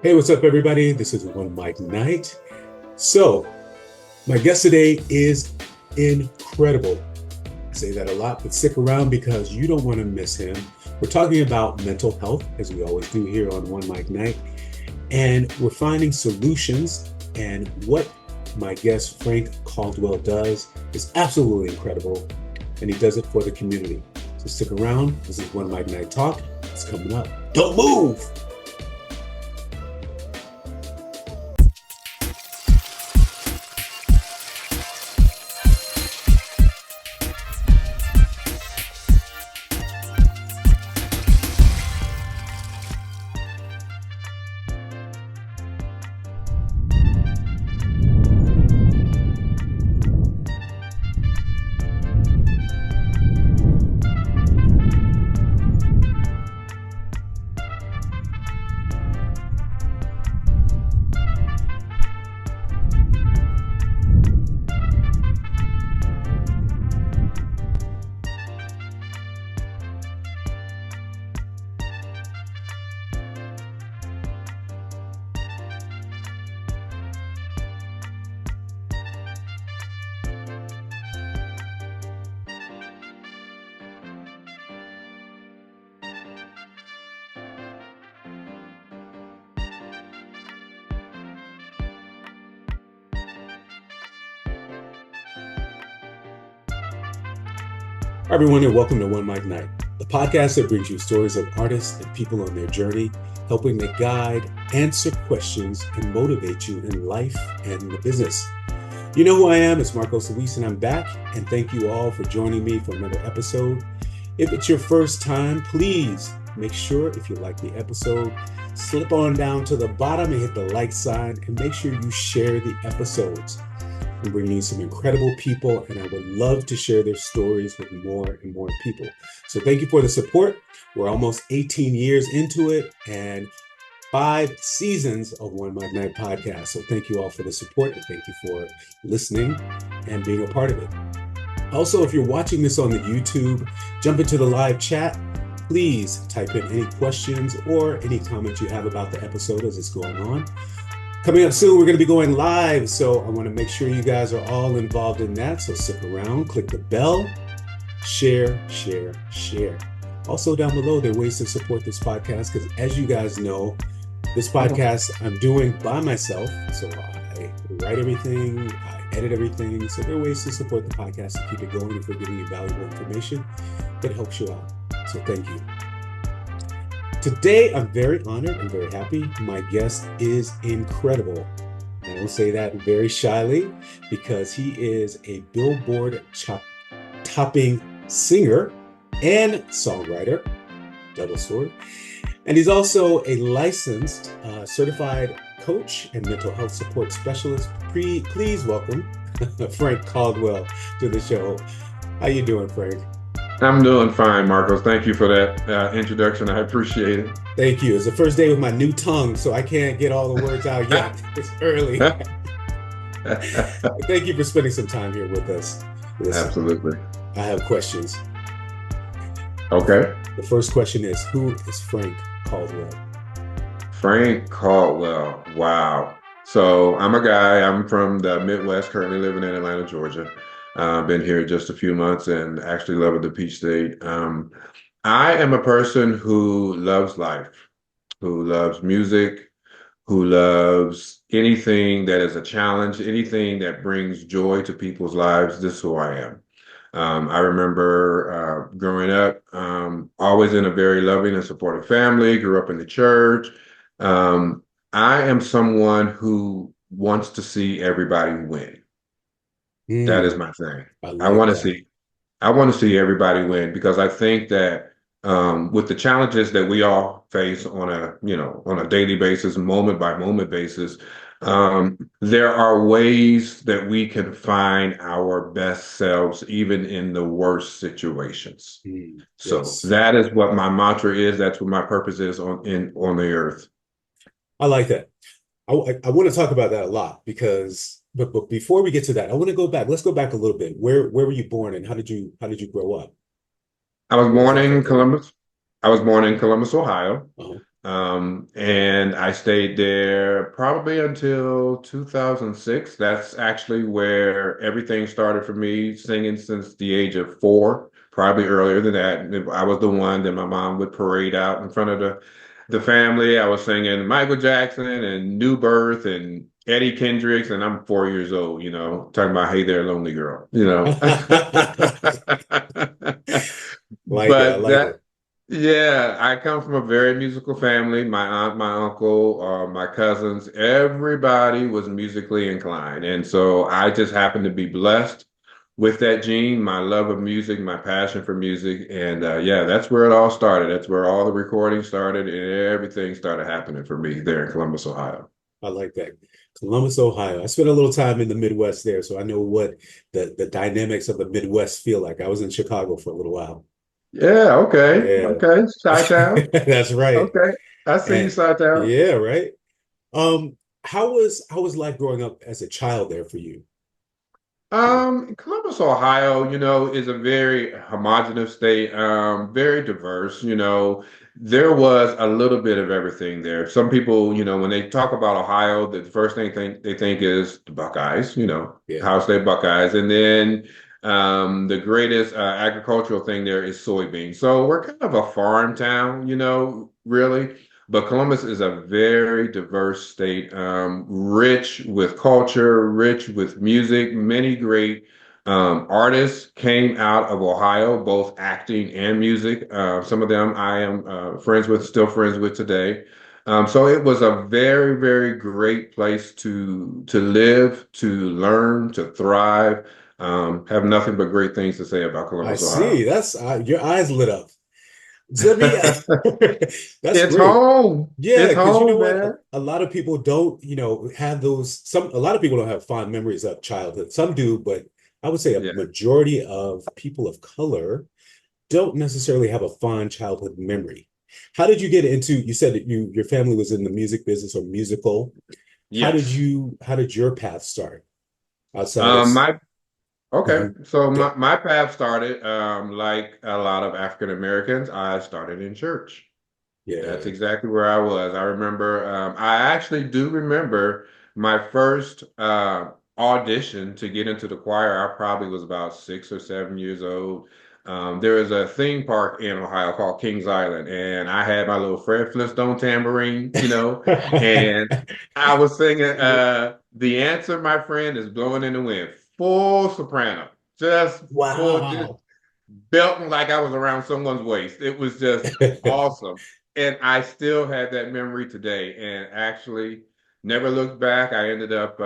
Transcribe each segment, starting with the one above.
Hey, what's up, everybody? This is OneMicNite. So, my guest today is incredible. I say that a lot, but stick around because you don't want to miss him. We're talking about mental health, as we always do here on OneMicNite, and we're finding solutions. And what my guest Frank Caldwell does is absolutely incredible, and he does it for the community. So stick around. This is OneMicNite Talk. It's coming up. Don't move. Hi, everyone, and welcome to OneMicNite, the podcast that brings you stories of artists and people on their journey, helping to guide, answer questions, and motivate you in life and in the business. You know who I am. It's Marcos Luis, and I'm back. And thank you all for joining me for another episode. If it's your first time, please make sure, if you like the episode, slip on down to the bottom and hit the like sign, and make sure you share the episodes. I'm bringing you some incredible people, and I would love to share their stories with more and more people. So thank you for the support. We're almost 18 years into it and 5 seasons of OneMicNite podcast. So thank you all for the support, and thank you for listening and being a part of it. Also, if you're watching this on the YouTube, jump into the live chat. Please type in any questions or any comments you have about the episode as it's going on. Coming up soon, we're going to be going live, so I want to make sure you guys are all involved in that. So stick around, click the bell, share. Also down below, there are ways to support this podcast because, as you guys know, this podcast I'm doing by myself. So I write everything, I edit everything. So there are ways to support the podcast to keep it going if we're giving you valuable information that helps you out. So thank you. Today, I'm very honored and very happy. My guest is incredible. I don't say that very shyly because he is a billboard-topping singer and songwriter, double sword. And he's also a licensed, certified coach and mental health support specialist. Please welcome Frank Caldwell to the show. How you doing, Frank? I'm doing fine, Marcos. Thank you for that introduction. I appreciate it. Thank you. It's the first day with my new tongue, so I can't get all the words out yet. It's early. Thank you for spending some time here with us. Listen, absolutely. I have questions. Okay. The first question is, who is Frank Caldwell? Frank Caldwell. Wow. So I'm a guy. I'm from the Midwest, currently living in Atlanta, Georgia. Been here just a few months and actually love the Peach State. I am a person who loves life, who loves music, who loves anything that is a challenge, anything that brings joy to people's lives. This is who I am. I remember growing up, always in a very loving and supportive family, grew up in the church. I am someone who wants to see everybody win. That is my thing. I want to see everybody win because I think that with the challenges that we all face on a daily basis, moment by moment basis, there are ways that we can find our best selves even in the worst situations. So yes. That is what my mantra is. That's what my purpose is on the earth. I like that. I want to talk about that a lot because. But before we get to that, I want to go back. Let's go back a little bit. Where were you born and how did you grow up? I was born in Columbus. I was born in Columbus, Ohio. And I stayed there probably until 2006. That's actually where everything started for me, singing since the age of 4, probably earlier than that. I was the one that my mom would parade out in front of the family. I was singing Michael Jackson and New Birth and Eddie Kendricks, and I'm 4 years old, talking about Hey There, Lonely Girl. Like it. I But like that it. yeah, I come from a very musical family. My aunt, my uncle, my cousins, everybody was musically inclined. And so I just happened to be blessed with that gene, my love of music, my passion for music. And yeah, that's where it all started. That's where all the recording started and everything started happening for me there in Columbus, Ohio. I like that. Columbus, Ohio. I spent a little time in the Midwest there, so I know what the dynamics of the Midwest feel like. I was in Chicago for a little while. Yeah, okay. Yeah. Okay. Chi-Town. That's right. Okay. I see you, And Chi-Town. yeah, right. How was life growing up as a child there for you? Columbus, Ohio, is a very homogeneous state, very diverse. There was a little bit of everything there. Some people, when they talk about Ohio, the first thing they think is the Buckeyes, Yeah. Ohio State Buckeyes, and then the greatest agricultural thing there is soybeans. So we're kind of a farm town, really. But Columbus is a very diverse state, rich with culture, rich with music. Many great artists came out of Ohio, both acting and music. Some of them I am still friends with today. So it was a very, very great place to live, to learn, to thrive. Have nothing but great things to say about I Columbus, Ohio. see. That's your eyes lit up. So let me, that's It's great. home. Yeah, It's because you know home, what? man. A lot of people don't, have a lot of people don't have fond memories of childhood. Some do, but I would say a Yeah. majority of people of color don't necessarily have a fond childhood memory. How did you get into, you said that your family was in the music business or musical. Yes. How did your path start outside of, Um, my okay. Mhm. So Yeah, my path started like a lot of African Americans. I started in church. That's yeah. exactly where I was. I remember, I actually do remember my first audition to get into the choir. I probably was about 6 or 7 years old. There is a theme park in Ohio called Kings Island, and I had my little Fred Flintstone tambourine, and I was singing The Answer, My Friend, is Blowing in the Wind, full soprano, just just Wow. belting like I was around someone's waist. It was just awesome. And I still had that memory today and actually never looked back. I ended up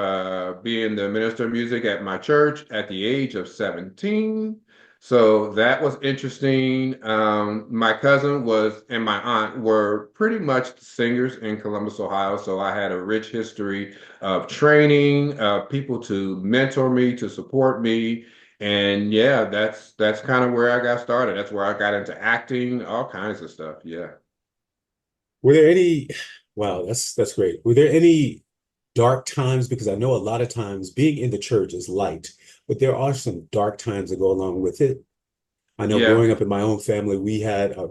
being the minister of music at my church at the age of 17. So that was interesting. My cousin was and my aunt were pretty much singers in Columbus, Ohio. So I had a rich history of training, people to mentor me, to support me. And yeah, that's kind of where I got started. That's where I got into acting, all kinds of stuff. Yeah. Were there any, wow, that's great. Were there any dark times? Because I know a lot of times being in the church is light, but there are some dark times that go along with it. I know Yeah. growing up in my own family, we had a,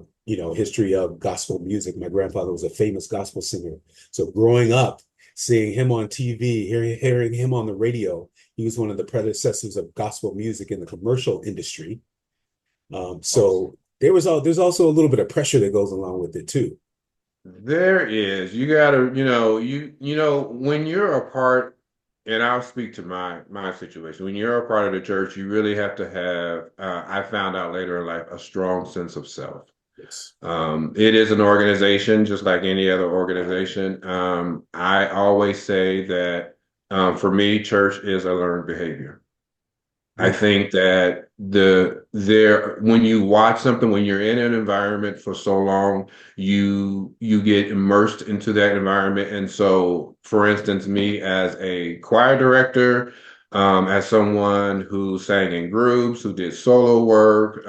history of gospel music. My grandfather was a famous gospel singer. So growing up, seeing him on TV, hearing him on the radio, he was one of the predecessors of gospel music in the commercial industry. Awesome. So there's also a little bit of pressure that goes along with it too. There is. You gotta, when you're a part, and I'll speak to my situation. When you're a part of the church, you really have to have, I found out later in life, a strong sense of self. Yes. It is an organization, just like any other organization. I always say that for me, church is a learned behavior. I Mm. think that when you watch something, when you're in an environment for so long, you get immersed into that environment. And so, for instance, me as a choir director, as someone who sang in groups, who did solo work,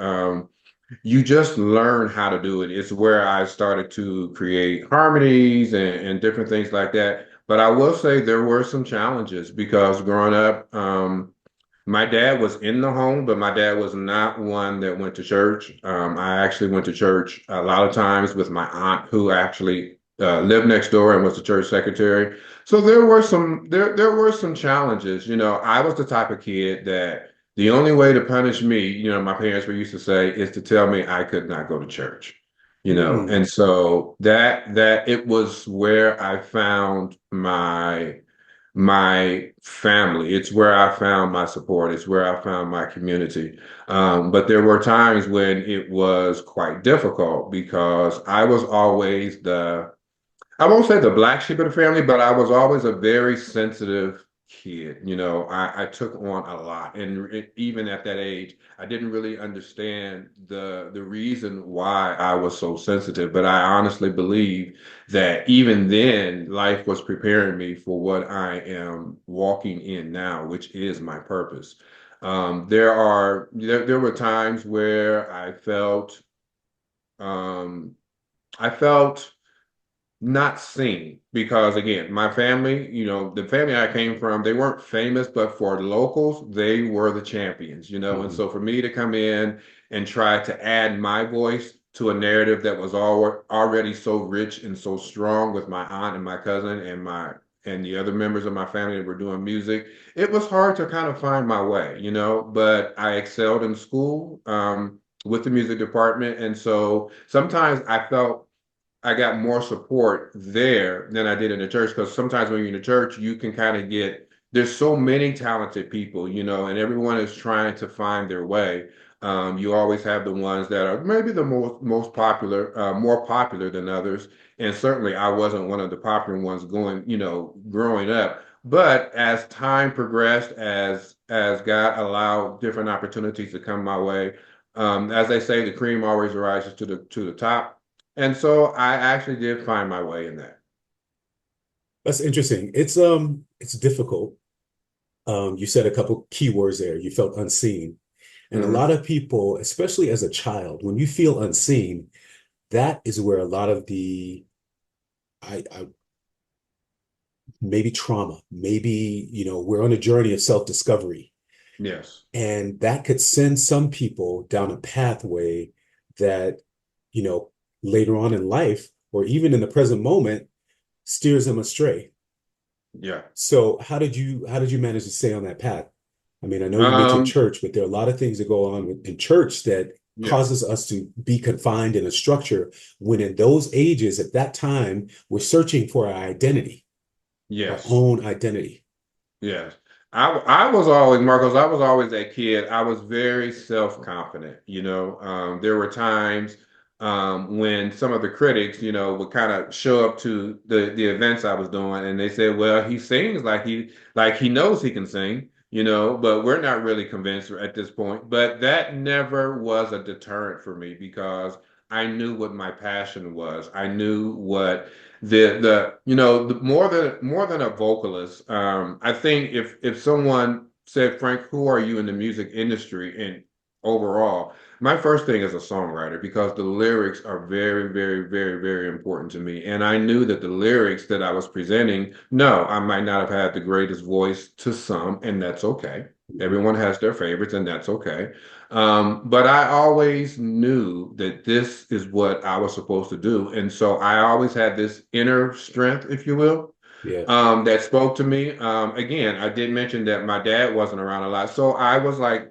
you just learn how to do it. It's where I started to create harmonies and different things like that. But I will say there were some challenges because growing up, my dad was in the home, but my dad was not one that went to church. I actually went to church a lot of times with my aunt, who actually lived next door and was the church secretary. So there were some challenges. I was the type of kid that the only way to punish me, my parents were used to say, is to tell me I could not go to church. Mm, And so that it was where I found my family. It's where I found my support. It's where I found my community. But there were times when it was quite difficult because I was always I won't say the black sheep of the family, but I was always a very sensitive kid. I took on a lot. And even at that age, I didn't really understand the reason why I was so sensitive. But I honestly believe that even then, life was preparing me for what I am walking in now, which is my purpose. There were times where um, I felt not seen because again, my family, the family I came from, they weren't famous, but for locals, they were the champions. And mhm. so for me to come in and try to add my voice to a narrative that was already so rich and so strong with my aunt and my cousin and the other members of my family that were doing music, it was hard to kind of find my way. But I excelled in school, with the music department. And so sometimes I felt I got more support there than I did in the church because sometimes when you're in the church, you can kind of there's so many talented people, and everyone is trying to find their way. You always have the ones that are maybe the most popular, more popular than others. And certainly I wasn't one of the popular ones growing up. But as time progressed, as God allowed different opportunities to come my way, as they say, the cream always rises to the top. And so I actually did find my way in that. That's interesting. It's difficult. You said a couple keywords there. You felt unseen. And a Hmm. lot of people, especially as a child, when you feel unseen, that is where a lot of the I maybe trauma, maybe, we're on a journey of self-discovery. Yes. And that could send some people down a pathway that, you know, later on in life or even in the present moment steers them astray. Yeah. So how did you manage to stay on that path? I mean, I know you mentioned Um, church, but there are a lot of things that go on in church that yeah. causes us to be confined in a structure when in those ages at that time we're searching for our identity, our Yes. own identity. Yes. I was always, Marcos, I was always that kid. I was very self-confident. There were times when some of the critics, would kind of show up to the events I was doing and they said, well, he sings like he knows he can sing, but we're not really convinced at this point. But that never was a deterrent for me because I knew what my passion was. I knew what the more than a vocalist. I think if someone said, Frank, who are you in the music industry and overall, my first thing is a songwriter because the lyrics are very, very, very, very important to me. And I knew that the lyrics that I was presenting, no, I might not have had the greatest voice to some, and that's okay. Everyone has their favorites, and that's okay. But I always knew that this is what I was supposed to do. And so I always had this inner strength, if you will, Yeah. that spoke to me. Again, I did mention that my dad wasn't around a lot. So I was like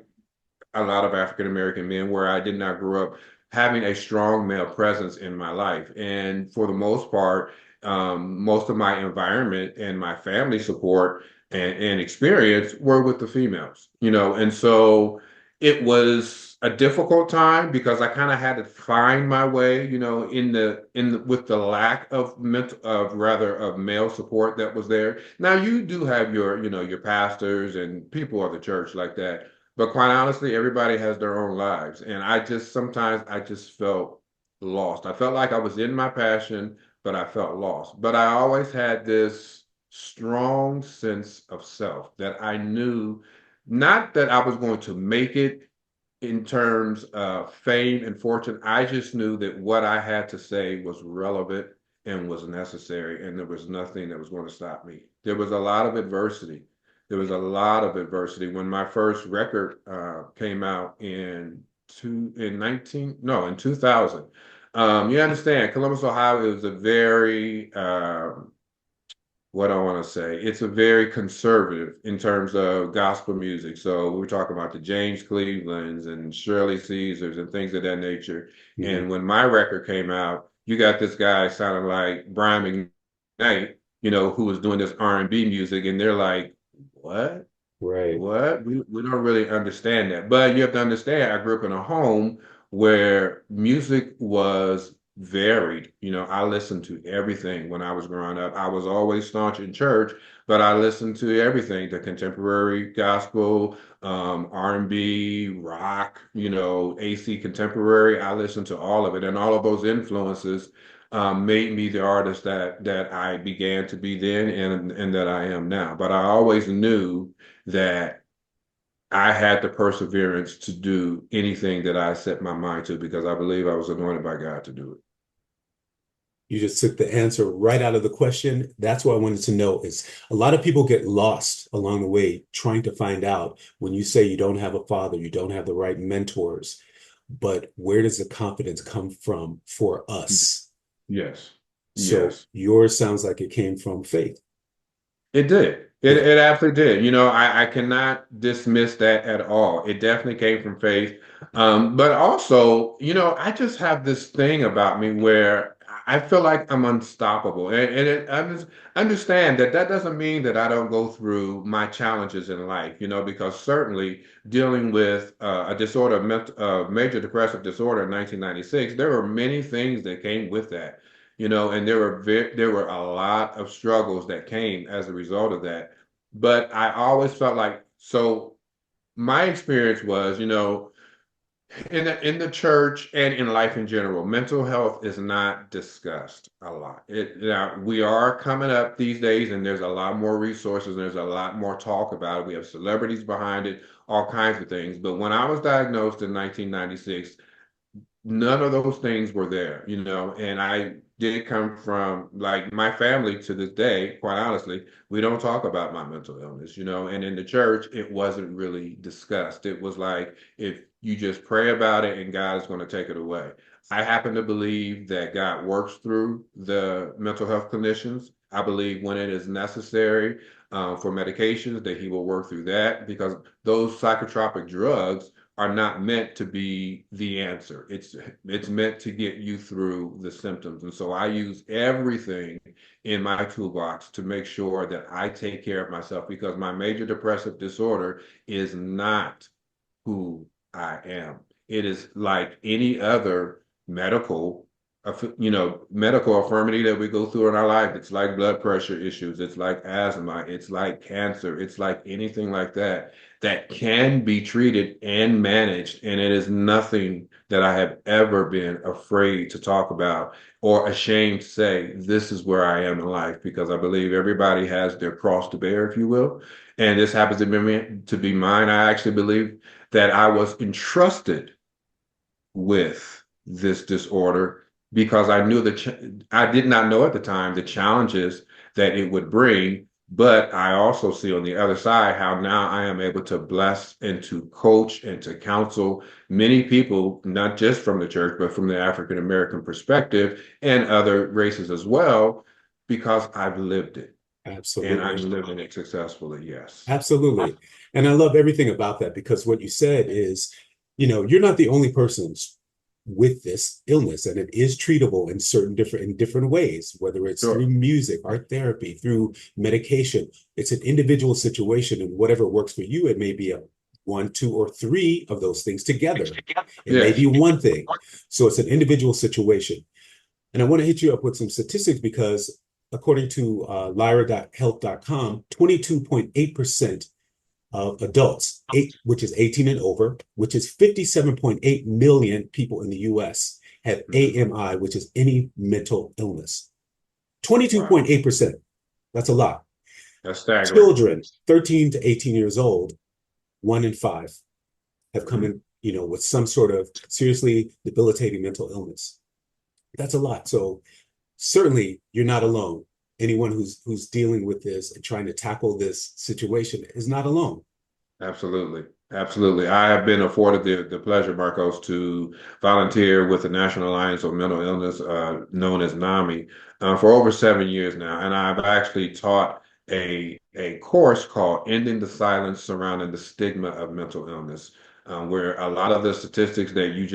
a lot of African American men where I did not grow up having a strong male presence in my life. And for the most part, most of my environment and my family support and experience were with the females. And so it was a difficult time because I kind of had to find my way, with the lack of of male support that was there. Now you do have your pastors and people of the church like that, but quite honestly, everybody has their own lives. And sometimes I just felt lost. I felt like I was in my passion, but I felt lost. But I always had this strong sense of self that I knew not that I was going to make it in terms of fame and fortune. I just knew that what I had to say was relevant and was necessary, and there was nothing that was going to stop me. There was a lot of adversity. There was a lot of adversity when my first record came out in 2000. You understand, Columbus, Ohio is a very what I want to say. It's a very conservative in terms of gospel music. So we were talking about the James Clevelands and Shirley Caesars and things of that nature. Mhm. And when my record came out, you got this guy sounding like Brian McKnight, who was doing this R&B music, and they're like, "What? Right. What? We don't really understand that." But you have to understand, I grew up in a home where music was varied. I listened to everything when I was growing up. I was always staunch in church, but I listened to everything, the contemporary gospel, R&B, rock, AC contemporary. I listened to all of it, and all of those influences made me the artist that I began to be then and that I am now. But I always knew that I had the perseverance to do anything that I set my mind to because I believe I was anointed by God to do it. You just took the answer right out of the question. That's what I wanted to know is a lot of people get lost along the way trying to find out when you say you don't have a father, you don't have the right mentors, but where does the confidence come from for us? Yes. So Yes. yours sounds like it came from faith. It did. It Yeah. it absolutely did. I cannot dismiss that at all. It definitely came from faith. But also, I just have this thing about me where I feel like I'm unstoppable. Understand that doesn't mean that I don't go through my challenges in life, because certainly dealing with a disorder, major depressive disorder in 1996, there were many things that came with that. And there were a lot of struggles that came as a result of that. But I always felt like so my experience was, in the church and in life in general, mental health is not discussed a lot. We are coming up these days, and there's a lot more resources, and there's a lot more talk about it. We have celebrities behind it, all kinds of things. But when I was diagnosed in 1996, none of those things were there, and I did come from like my family to this day, quite honestly, we don't talk about my mental illness, and in the church, it wasn't really discussed. It was like if you just pray about it and God is going to take it away. I happen to believe that God works through the mental health conditions. I believe when it is necessary for medications, that He will work through that because those psychotropic drugs are not meant to be the answer. It's meant to get you through the symptoms. And so I use everything in my toolbox to make sure that I take care of myself because my major depressive disorder is not who I am. It is like any other medical infirmity that we go through in our life. It's like blood pressure issues. It's like asthma. It's like cancer. It's like anything like that can be treated and managed. And it is nothing that I have ever been afraid to talk about or ashamed to say, this is where I am in life, because I believe everybody has their cross to bear, if you will. And this happens to be mine. I actually believe that I was entrusted with this disorder because I knew I did not know at the time the challenges that it would bring. But I also see on the other side how now I am able to bless and to coach and to counsel many people, not just from the church, but from the African American perspective and other races as well, because I've lived it and I'm Absolutely. living it successfully. Yes. Absolutely. And I love everything about that because what you said is, you're not the only person with this illness, and it is treatable in different ways, whether it's through Sure. music, art therapy, through medication. It's an individual situation, and whatever works for you, it may be a one, two, or three of those things together. It may be Yes. one thing. So it's an individual situation. And I want to hit you up with some statistics because according to lyra.health.com, 22.8% of adults, which is 18 and over, which is 57.8 million people in the US, have Mhm. AMI, which is any mental illness. Wow. 22.8%. That's a lot. That's staggering. Children 13 to 18 years old, one in five have come Mhm. in, with some sort of seriously debilitating mental illness. That's a lot. So certainly you're not alone. Anyone who's dealing with this and trying to tackle this situation is not alone. Absolutely. Absolutely. I have been afforded the pleasure, Marcos, to volunteer with the National Alliance on Mental Illness, known as NAMI, for over 7 years now. And I've actually taught a course called Ending the Silence Surrounding the Stigma of Mental Illness, where a lot of the statistics that you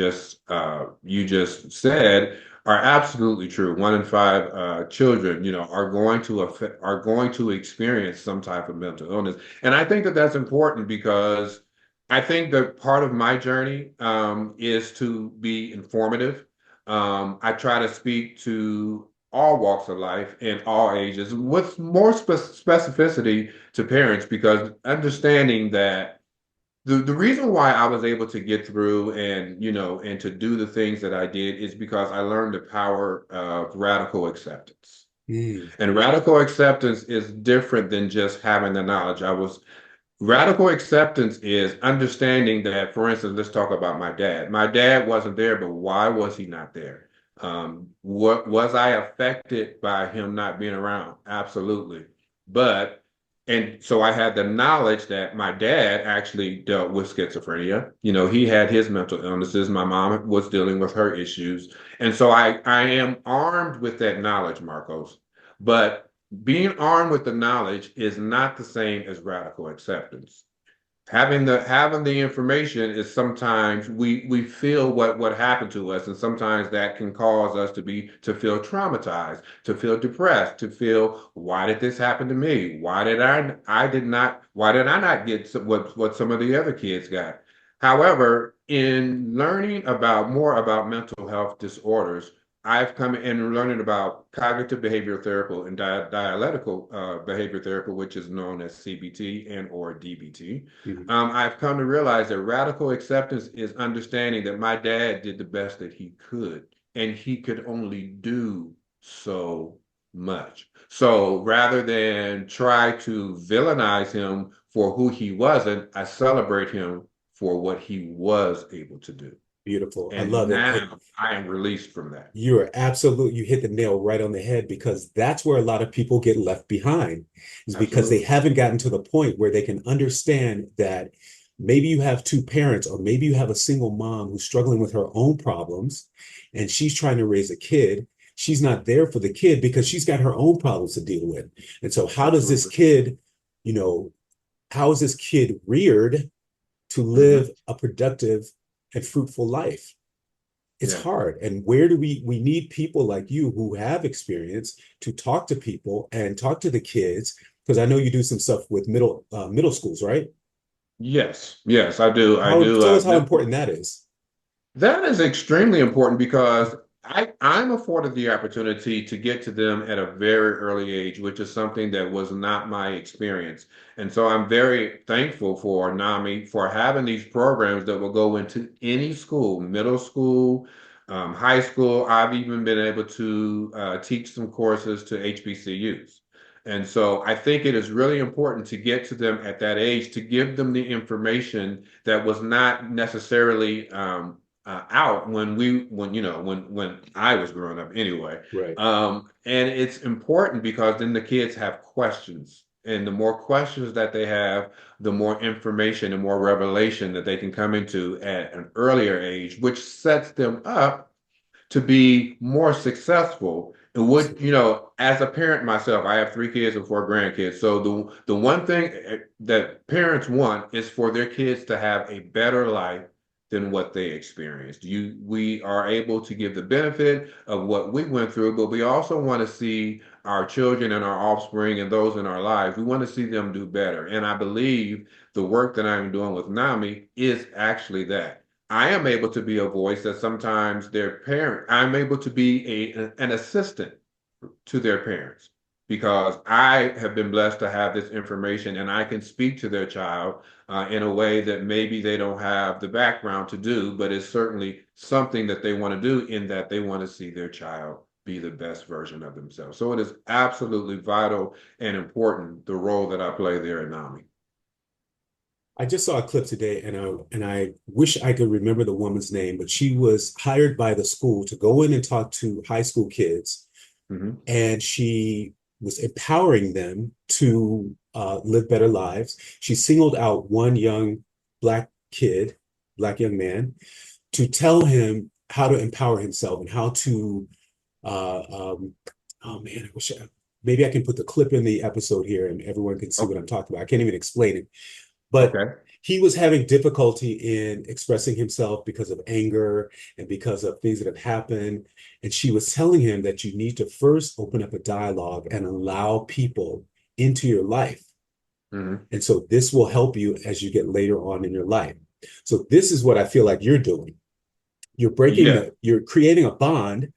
just said are absolutely true. 1 in 5 children, are going to experience some type of mental illness. And I think that that's important because I think that part of my journey is to be informative. I try to speak to all walks of life and all ages with more specificity to parents because understanding that the reason why I was able to get through and to do the things that I did is because I learned the power of radical acceptance. Mm, And radical acceptance is different than just having the knowledge. Radical acceptance is understanding that, for instance, let's talk about my dad. My dad wasn't there, but why was he not there? What was I affected by him not being around? Absolutely. But, and so I had the knowledge that my dad actually dealt with schizophrenia. He had his mental illnesses. My mom was dealing with her issues. And so I am armed with that knowledge, Marcos. But being armed with the knowledge is not the same as radical acceptance. Having the information is sometimes we feel what happened to us, and sometimes that can cause us to feel traumatized, to feel depressed, to feel why did this happen to me? Why did I not get what some of the other kids got? However, in learning more about mental health disorders, I've come in learning about cognitive behavioral therapy and dialectical behavior therapy, which is known as CBT and or DBT. mhm. I've come to realize that radical acceptance is understanding that my dad did the best that he could, and he could only do so much. So rather than try to villainize him for who he wasn't, I celebrate him for what he was able to do. Beautiful. I And love it. And now I am released from that. you hit the nail right on the head because that's where a lot of people get left behind, is because they Absolutely. haven't gotten to the point where they can understand that maybe you have two parents, or maybe you have a single mom who's struggling with her own problems and she's trying to raise a kid. She's not there for the kid because she's got her own problems to deal with. And so, Absolutely. you know, how is this kid reared to Hmm. live a productive and fruitful life? It's Yeah. hard. And where do we need people like you who have experience to talk to people and talk to the kids? Because I know you do some stuff with middle schools, right? Yes. Yes, I do. I How do. tell us how important that is. That is extremely important because I'm afforded the opportunity to get to them at a very early age, which is something that was not my experience. And so I'm very thankful for NAMI for having these programs that will go into any school, middle school, high school. I've even been able to teach some courses to HBCUs. And so I think it is really important to get to them at that age to give them the information that was not necessarily out when I was growing up anyway. Right. And it's important because then the kids have questions. And the more questions that they have, the more information and more revelation that they can come into at an earlier age, which sets them up to be more successful. And as a parent myself, I have 3 kids and 4 grandkids. So the one thing that parents want is for their kids to have a better life than what they experienced. We are able to give the benefit of what we went through, but we also want to see our children and our offspring and those in our lives. We want to see them do better. And I believe the work that I'm doing with NAMI is actually that. I am able to be a voice that sometimes I'm able to be an assistant to their parents because I have been blessed to have this information and I can speak to their child in a way that maybe they don't have the background to do, but it's certainly something that they want to do in that they want to see their child be the best version of themselves. So it is absolutely vital and important the role that I play there at NAMI. I just saw a clip today, and I wish I could remember the woman's name, but she was hired by the school to go in and talk to high school kids, Hmm. and she was empowering them to live better lives. She singled out one young black kid, black young man, to tell him how to empower himself and how to uh, um, oh man, maybe I can put the clip in the episode here and everyone can see what Okay. I'm talking about. I can't even explain it, but Okay. he was having difficulty in expressing himself because of anger and because of things that have happened. And she was telling him that you need to first open up a dialogue and allow people into your life. Hmm. And so this will help you as you get later on in your life. So this is what I feel like you're doing. Yeah. You're creating a bond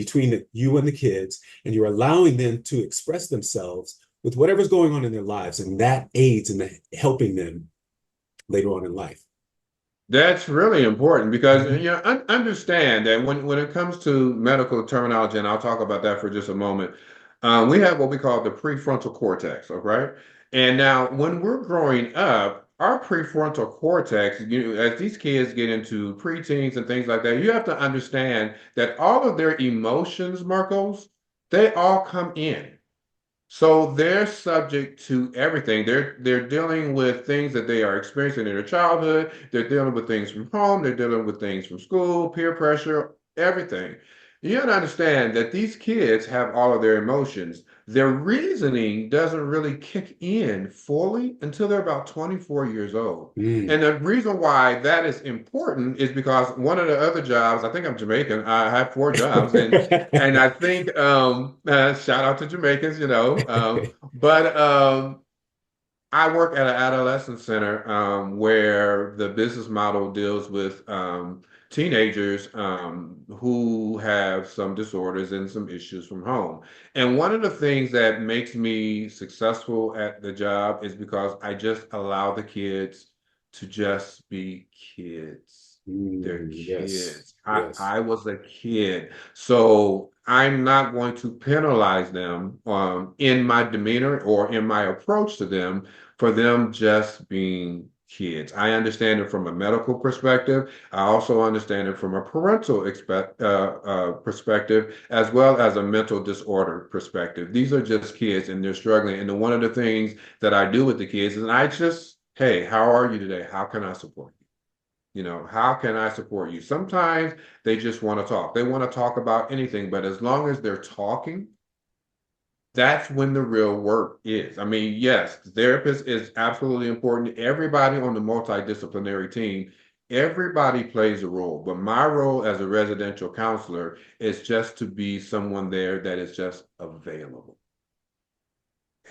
between you and the kids, and you're allowing them to express themselves with whatever's going on in their lives, and that aids in helping them later on in life. That's really important because Mhm. understand that when it comes to medical terminology, and I'll talk about that for just a moment, we have what we call the prefrontal cortex, all right? And now when we're growing up, our prefrontal cortex, as these kids get into preteens and things like that, you have to understand that all of their emotions, Marcos, they all come in. So they're subject to everything. They're dealing with things that they are experiencing in their childhood. They're dealing with things from home. They're dealing with things from school, peer pressure, everything. You have to understand that these kids have all of their emotions. Their reasoning doesn't really kick in fully until they're about 24 years old. Mm. And the reason why that is important is because one of the other jobs, I think I'm Jamaican, I have four jobs, and I think shout out to Jamaicans, but I work at an adolescent center where the business model deals with teenagers who have some disorders and some issues from home. And one of the things that makes me successful at the job is because I just allow the kids to just be kids. They're Yes, kids. yes. I was a kid. So I'm not going to penalize them in my demeanor or in my approach to them for them just being kids. I understand it from a medical perspective. I also understand it from a parental perspective, as well as a mental disorder perspective. These are just kids and they're struggling. And one of the things that I do with the kids is I just, hey, how are you today? How can I support you? How can I support you? Sometimes they just want to talk. They want to talk about anything, but as long as they're talking, that's when the real work is. I mean, yes, the therapist is absolutely important. Everybody on the multidisciplinary team, everybody plays a role. But my role as a residential counselor is just to be someone there that is just available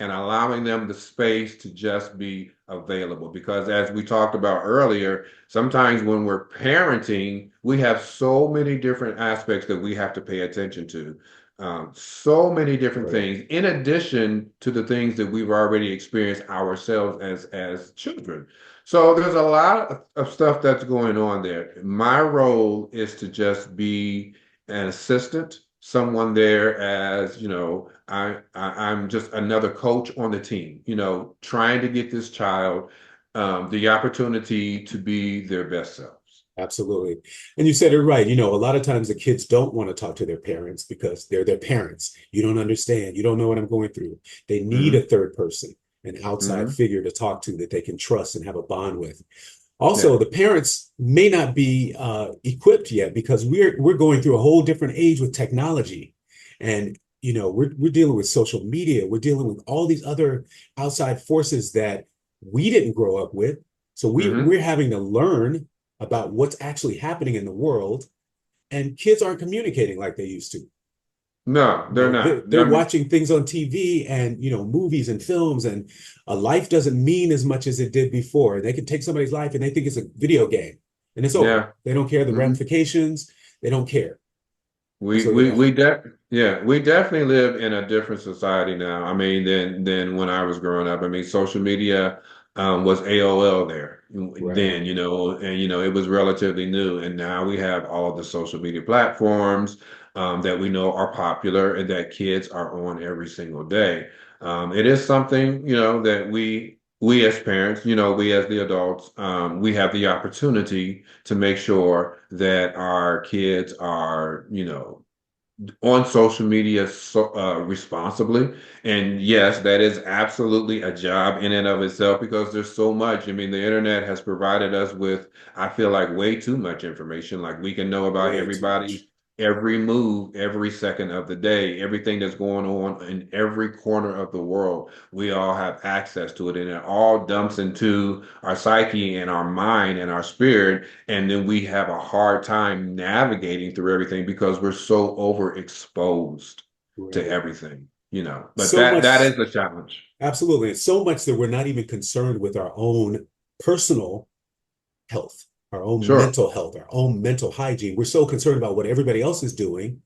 and allowing them the space to just be available. Because as we talked about earlier, sometimes when we're parenting, we have so many different aspects that we have to pay attention to. So many different Right. things, in addition to the things that we've already experienced ourselves as children. So there's a lot of stuff that's going on there. My role is to just be an assistant, someone there as, I'm just another coach on the team, trying to get this child the opportunity to be their best selves. Absolutely. And you said it right. A lot of times the kids don't want to talk to their parents because they're their parents. You don't understand. You don't know what I'm going through. They need a Hmm. third person, an outside Hmm. figure to talk to that they can trust and have a bond with. Yeah. Also, the parents may not be equipped yet because we're going through a whole different age with technology, and we're dealing with social media. We're dealing with all these other outside forces that we didn't grow up with. So Hmm. we're having to learn about what's actually happening in the world, and kids aren't communicating like they used to. No, they're not. They're I mean, watching things on TV and movies and films, and a life doesn't mean as much as it did before. They can take somebody's life and they think it's a video game, and it's over. yeah. They don't care the Hmm. ramifications. They don't care. We So we yeah, we de yeah, we definitely live in a different society now. I mean, than when I was growing up. I mean, social media was AOL there right. then, and it was relatively new. And now we have all of the social media platforms that we know are popular and that kids are on every single day. It is something, that we as parents, we as the adults, we have the opportunity to make sure that our kids are, on social media responsibly. And yes, that is absolutely a job in and of itself because there's so much. I mean, the internet has provided us with, I feel like, way too much information. Like we can know about Way too everybody's much. every move, every second of the day, everything that's going on in every corner of the world. We all have access to it, and it all dumps into our psyche and our mind and our spirit. And then we have a hard time navigating through everything because we're so overexposed to Right. everything, you know. But So that much, is the challenge. absolutely. It's so much that we're not even concerned with our own personal health, our own Sure, mental health, our own mental hygiene. We're so concerned about what everybody else is doing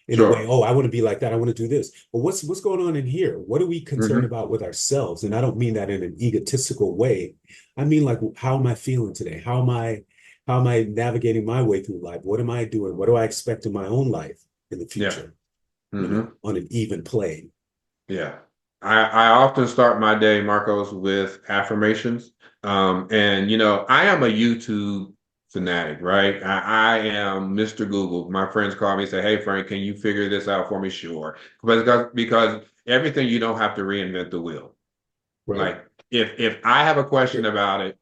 in a way, sure. oh, I want to be like that. I want to do this. But what's going on in here? What are we concerned Hmm. about with ourselves? And I don't mean that in an egotistical way. I mean like how am I feeling today? How am I navigating my way through life? What am I doing? What do I expect in my own life in the Yeah. future? Hmm. On an even plane. Yeah. I often start my day, Marcos, with affirmations. And I am a YouTube fanatic, right? I am Mr. Google. My friends call me and say, "Hey Frank, can you figure this out for me?" Sure. Because everything you don't have to reinvent the wheel. Right. Like if I have a question about it,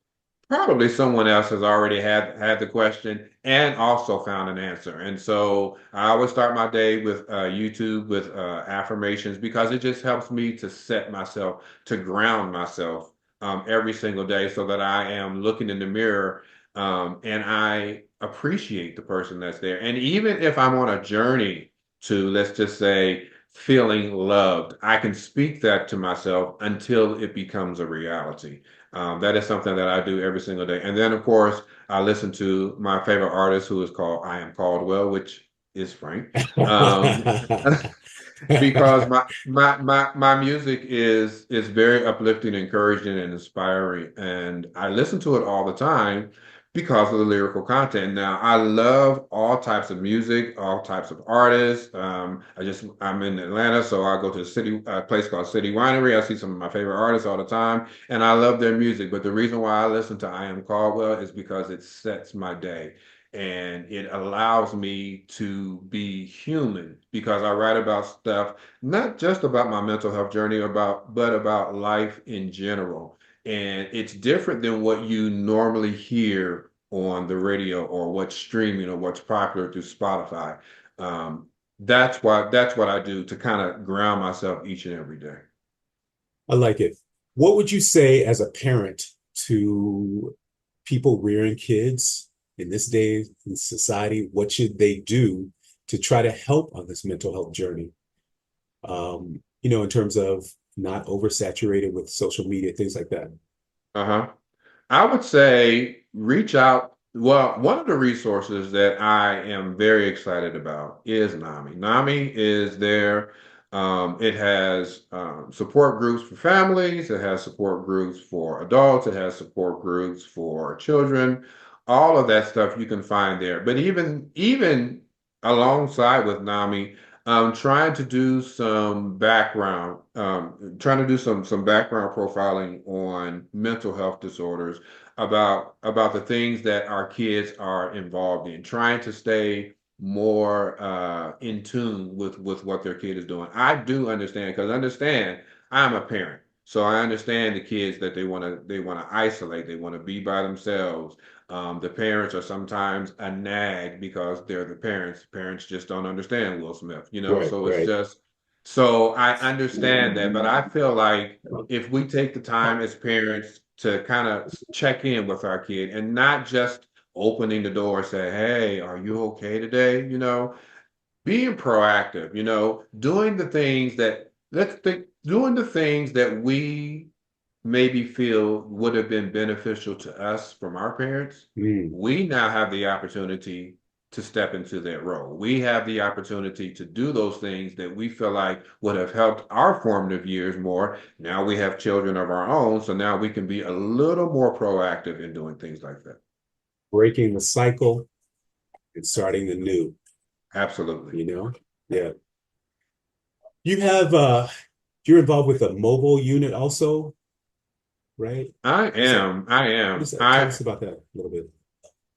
probably someone else has already had the question and also found an answer. And so I always start my day with YouTube with affirmations because it just helps me to set myself, to ground myself every single day so that I am looking in the mirror and I appreciate the person that's there. And even if I'm on a journey to, let's just say, feeling loved, I can speak that to myself until it becomes a reality. That is something that I do every single day. And then, of course, I listen to my favorite artist who is called I Am Caldwell, which is Frank. Um, because my music is very uplifting, encouraging, and inspiring, and I listen to it all the time because of the lyrical content. Now, I love all types of music, all types of artists. I'm in Atlanta, so I go to a place called City Winery. I see some of my favorite artists all the time, and I love their music. But the reason why I listen to I Am Caldwell is because it sets my day and it allows me to be human because I write about stuff not just about my mental health journey but about life in general. And it's different than what you normally hear on the radio or what's streaming or what's popular through Spotify. Um, that's what I do to kind of ground myself each and every day. I like it. What would you say as a parent to people rearing kids in this day in society? What should they do to try to help on this mental health journey? In terms of not oversaturated with social media, things like that. Uh-huh. I would say reach out. Well, one of the resources that I am very excited about is NAMI. NAMI is there. It has support groups for families. It has support groups for adults. It has support groups for children. All of that stuff you can find there. But even alongside with NAMI, trying to do some background, trying to do some background profiling on mental health disorders about the things that our kids are involved in, trying to stay more in tune with what their kid is doing. I do understand because understand I'm a parent. So I understand the kids that they want to isolate, they want to be by themselves. The parents are sometimes a nag because they're the parents. Parents just don't understand Will Smith, Right, so it's right. just so I understand that, but I feel like if we take the time as parents to kind of check in with our kid and not just opening the door and say, "Hey, are you okay today?" Being proactive, doing the things that let's think, doing the things that we maybe feel would have been beneficial to us from our parents. Mm, We now have the opportunity to step into that role. We have the opportunity to do those things that we feel like would have helped our formative years more. Now we have children of our own, so now we can be a little more proactive in doing things like that. breaking the cycle and starting the new, Absolutely. you know? Yeah. You have you're involved with a mobile unit also, right? I Is that am. I what am. is that? Tell I us about that a little bit.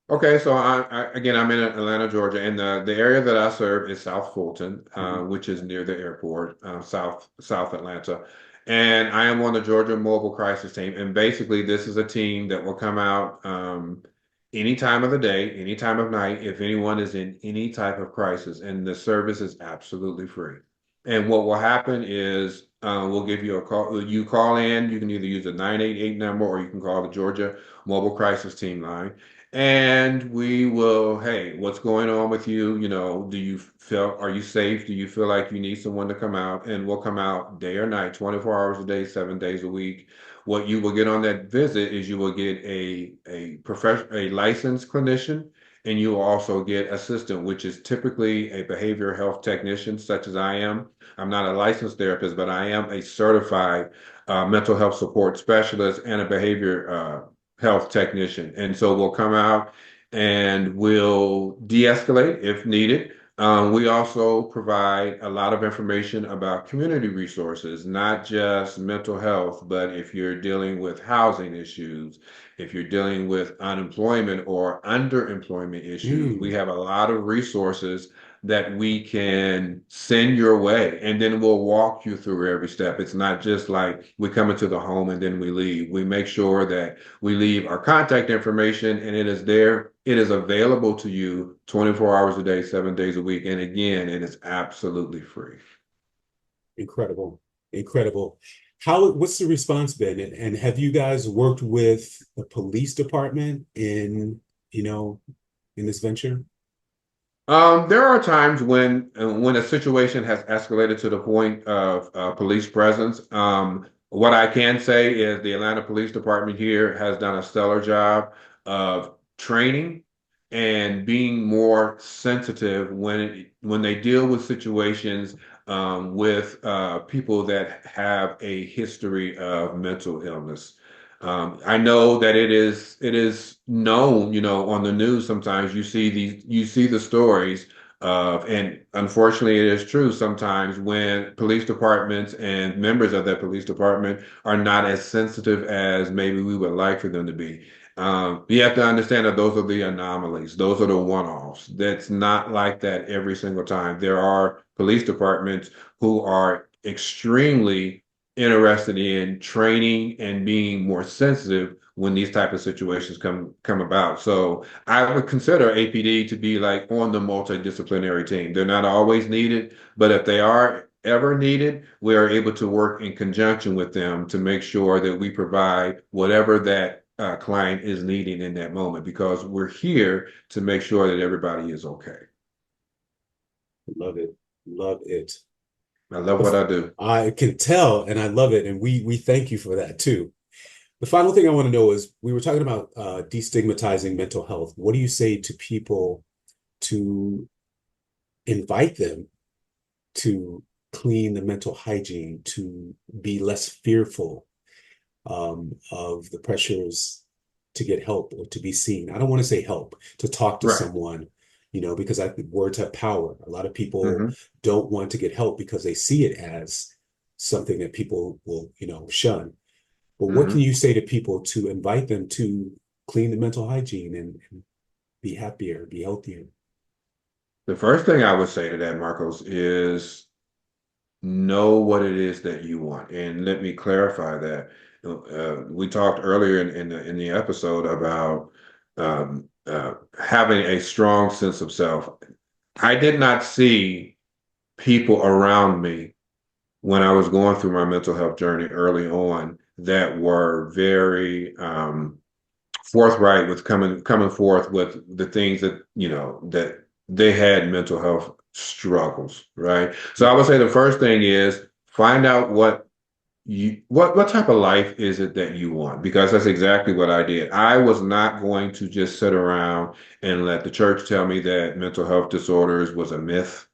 Okay, so again, I'm in Atlanta, Georgia, and the area that I serve is South Fulton, Mhm. which is near the airport, South Atlanta. And I am on the Georgia Mobile Crisis Team. And basically, this is a team that will come out any time of the day, any time of night, if anyone is in any type of crisis. And the service is absolutely free. And what will happen is we'll give you a call. You call in. You can either use a 988 number or you can call the Georgia Mobile Crisis Team line. And we will, hey, what's going on with you? You know, are you safe? Do you feel like you need someone to come out? And we'll come out day or night, 24 hours a day, 7 days a week. What you will get on that visit is you will get a licensed clinician, and you will also get assistant, which is typically a behavioral health technician, such as I am. I'm not a licensed therapist, but I am a certified mental health support specialist and a behavior health technician. And so we'll come out and we'll de-escalate if needed. We also provide a lot of information about community resources, not just mental health, but if you're dealing with housing issues, if you're dealing with unemployment or underemployment issues, we Mm, have a lot of resources that we can send your way, and then we'll walk you through every step. It's not just like we come into the home and then we leave. We make sure that we leave our contact information and it is there. It is available to you 24 hours a day, 7 days a week. And again, it is absolutely free. incredible, incredible. What's the response been? And have you guys worked with the police department you know, in this venture? There are times when a situation has escalated to the point of police presence. What I can say is the Atlanta Police Department here has done a stellar job of training and being more sensitive when they deal with situations with people that have a history of mental illness. I know that it is known, on the news sometimes you see the stories of, and unfortunately it is true sometimes when police departments and members of that police department are not as sensitive as maybe we would like for them to be. You have to understand that those are the anomalies. Those are the one-offs. That's not like that every single time. There are police departments who are extremely interested in training and being more sensitive when these type of situations come about. So I would consider APD to be like on the multidisciplinary team. They're not always needed, but if they are ever needed, we are able to work in conjunction with them to make sure that we provide whatever that client is needing in that moment because we're here to make sure that everybody is okay. Love it. Love it. I love what I do. I can tell, and I love it, and we thank you for that too. The final thing I want to know is we were talking about destigmatizing mental health. What do you say to people to invite them to clean the mental hygiene, to be less fearful of the pressures to get help or to be seen? I don't want to say help, to talk to Right. someone, because I think words have power. A lot of people Hmm. don't want to get help because they see it as something that people will, shun. But what can Hmm. you say to people to invite them to clean the mental hygiene and be happier, be healthier? The first thing I would say to that, Marcos, is know what it is that you want. And let me clarify that. We talked earlier in the episode about having a strong sense of self. I did not see people around me when I was going through my mental health journey early on that were very forthright with coming forth with the things that they had mental health struggles, right? So I would say the first thing is find out what type of life is it that you want, because that's exactly what I did. I was not going to just sit around and let the church tell me that mental health disorders was a myth.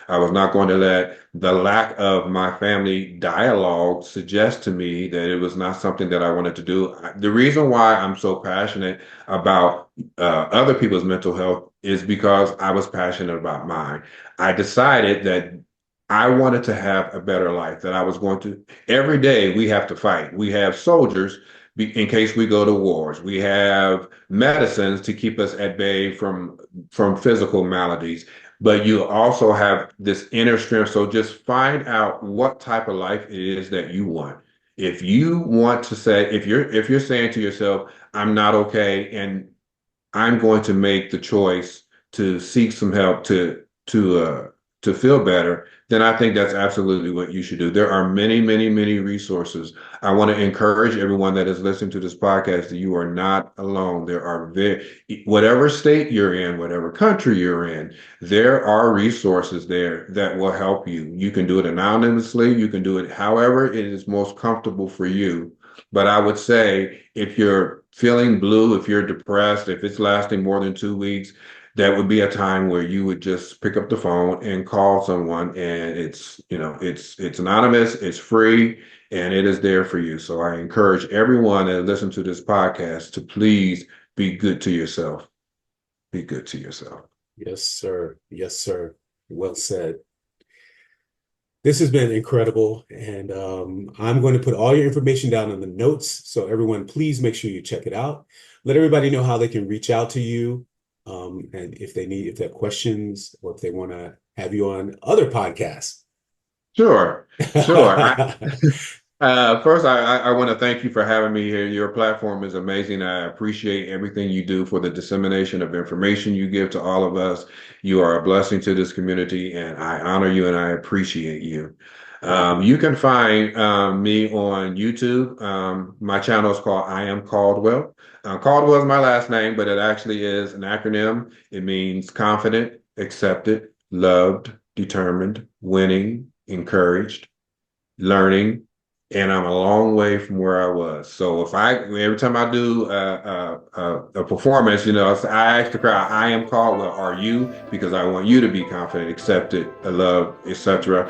I was not going to let the lack of my family dialogue suggest to me that it was not something that I wanted to do. The reason why I'm so passionate about other people's mental health is because I was passionate about mine. I decided that I wanted to have a better life, that I was going to, every day we have to fight. We have soldiers in case we go to wars. We have medicines to keep us at bay from physical maladies. But you also have this inner strength. So just find out what type of life it is that you want. If you want to say, if you're saying to yourself, I'm not okay, and I'm going to make the choice to seek some help to feel better, then I think that's absolutely what you should do. There are many, many, many resources. I want to encourage everyone that is listening to this podcast that you are not alone. There are whatever state you're in, whatever country you're in, there are resources there that will help you. You can do it anonymously. You can do it however it is most comfortable for you. But I would say if you're feeling blue, if you're depressed, if it's lasting more than 2 weeks, that would be a time where you would just pick up the phone and call someone, and it's anonymous, it's free, and it is there for you. So I encourage everyone that listens to this podcast to please be good to yourself. Be good to yourself. Yes, sir. Yes, sir. Well said. This has been incredible, and I'm going to put all your information down in the notes. So everyone, please make sure you check it out. Let everybody know how they can reach out to you. And if they have questions, or if they want to have you on other podcasts. Sure. First, I want to thank you for having me here. Your platform is amazing. I appreciate everything you do for the dissemination of information you give to all of us. You are a blessing to this community, and I honor you and I appreciate you. You can find me on YouTube. My channel is called I Am Caldwell. Caldwell is my last name, but it actually is an acronym. It means confident, accepted, loved, determined, winning, encouraged, learning, and I'm a long way from where I was. So every time I do a performance, I ask the crowd, I am Caldwell, are you? Because I want you to be confident, accepted, loved, etc.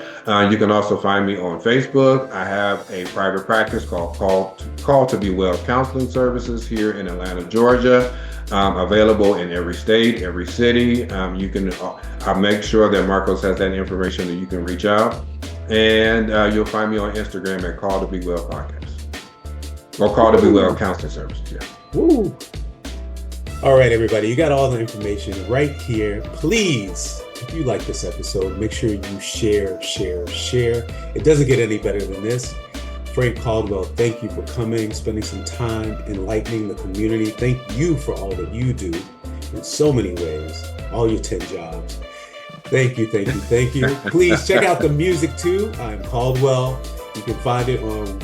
You can also find me on Facebook. I have a private practice called Call to Be Well Counseling Services here in Atlanta, Georgia. Available in every state, every city. You can I'll make sure that Marcos has that information that you can reach out. And you'll find me on Instagram at Call to Be Well Podcast. Or Call to Be Well Counseling Services. Yeah. Woo. All right, everybody. You got all the information right here. Please, if you like this episode, make sure you share. It doesn't get any better than this. Frank Caldwell, thank you for coming, spending some time enlightening the community. Thank you for all that you do in so many ways, all your 10 jobs. Thank you. Please check out the music too. I'm Caldwell. You can find it on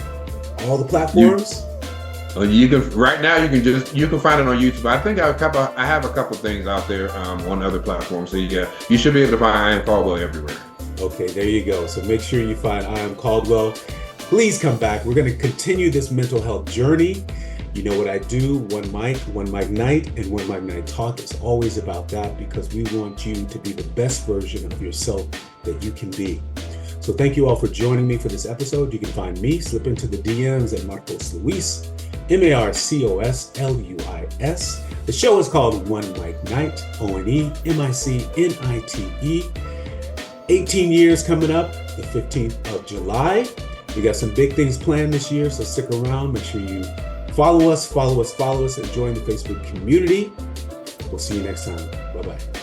all the platforms. You can find it on YouTube. I think I have a couple things out there on other platforms. So yeah, you should be able to find I Am Caldwell everywhere. Okay, there you go. So make sure you find I Am Caldwell. Please come back. We're going to continue this mental health journey. You know what I do, OneMicNite, and OneMicNite Talk. It's always about that because we want you to be the best version of yourself that you can be. So thank you all for joining me for this episode. You can find me, slip into the DMs at Marcos Luis, MarcosLuis. The show is called OneMicNite, OneMicNite. 18 years coming up, the 15th of July. We got some big things planned this year, so stick around. Make sure you follow us, and join the Facebook community. We'll see you next time. Bye-bye.